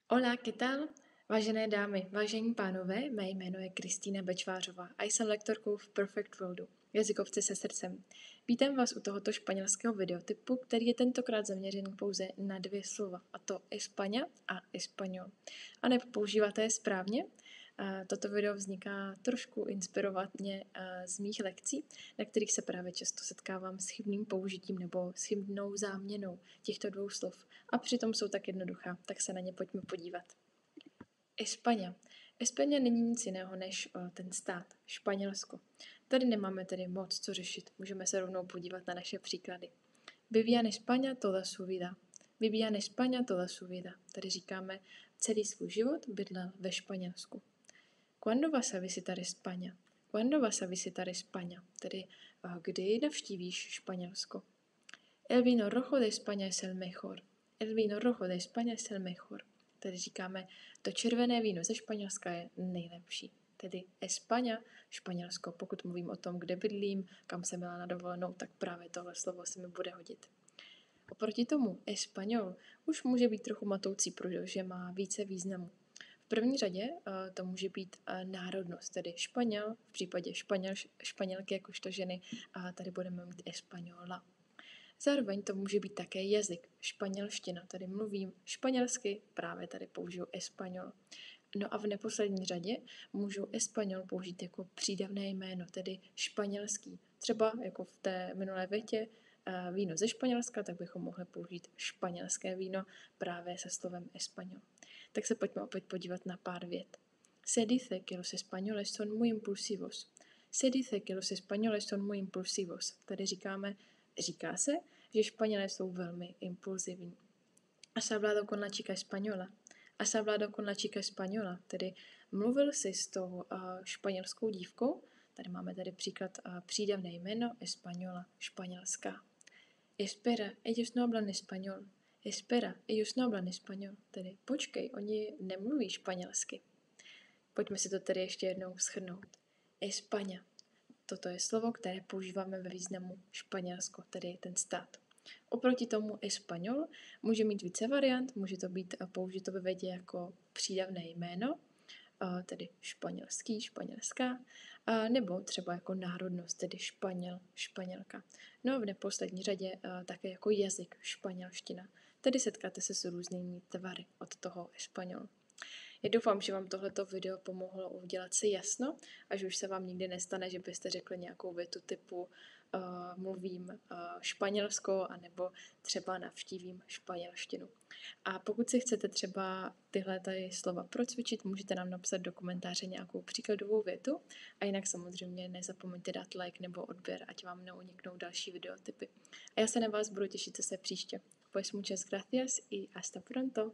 Hola, ¿qué tal? Vážené dámy, vážení pánové, mé jméno je Kristýna Bečvářová a jsem lektorkou v Perfect Worldu, jazykovce se srdcem. Vítám vás u tohoto španělského videotypu, který je tentokrát zaměřen pouze na 2 slova, a to España a Español. A nebo používáte je správně? Toto video vzniká trošku inspirovaně z mých lekcí, na kterých se právě často setkávám s chybným použitím nebo s chybnou záměnou těchto 2 slov. A přitom jsou tak jednoduchá, tak se na ně pojďme podívat. España. España není nic jiného než ten stát, Španělsko. Tady nemáme tedy moc co řešit, můžeme se rovnou podívat na naše příklady. Vivía en España toda su vida. Vivía en España toda su vida. Tady říkáme, celý svůj život bydlel ve Španělsku. ¿Cuándo vas a visitar España? ¿Cuándo vas a visitar España? Tedy kdy navštívíš Španělsko? El vino rojo de España es el mejor. El vino rojo de España es el mejor. Tedy říkáme, to červené víno ze Španělska je nejlepší. Tedy España, Španělsko. Pokud mluvím o tom, kde bydlím, kam jsem byla na dovolenou, tak právě tohle slovo se mi bude hodit. Oproti tomu Español už může být trochu matoucí, protože má více významů. V první řadě to může být národnost, tedy Španěl, v případě Španělky jakožto ženy, a tady budeme mít Española. Zároveň to může být také jazyk, španělština, tady mluvím španělsky, právě tady použiju Español. No a v neposlední řadě můžu Español použít jako přídavné jméno, tedy španělský. Třeba jako v té minulé větě víno ze Španělska, tak bychom mohli použít španělské víno právě se slovem Español. Tak se pojďme opět podívat na pár vět. Se dice que los españoles son muy impulsivos. Se dice que los españoles son muy impulsivos. Tady říká se, že Španělé jsou velmi impulzivní. Has hablado con la chica española. Has hablado con la chica española. Tedy mluvil jsi s tou španělskou dívkou. Tady máme tady příklad přídavné jméno española, španělská. Espera, ellos no hablan español. Espera, ellos no hablan español. Tedy počkej, oni nemluví španělsky. Pojďme si to tedy ještě jednou shrnout. España. Toto je slovo, které používáme ve významu Španělsko, tedy ten stát. Oproti tomu Español může mít více variant, může to být použito ve větě jako přídavné jméno, tedy španělský, španělská, nebo třeba jako národnost, tedy Španěl, Španělka. No a v neposlední řadě také jako jazyk, španělština. Tedy setkáte se s různými tvary od toho Español. Já doufám, že vám tohleto video pomohlo udělat si jasno a že už se vám nikdy nestane, že byste řekli nějakou větu typu mluvím španělsko anebo třeba navštívím španělštinu. A pokud si chcete třeba tyhle slova procvičit, můžete nám napsat do komentáře nějakou příkladovou větu a jinak samozřejmě nezapomeňte dát like nebo odběr, ať vám neuniknou další videotypy. A já se na vás budu těšit zase příště. Pues muchas gracias y hasta pronto.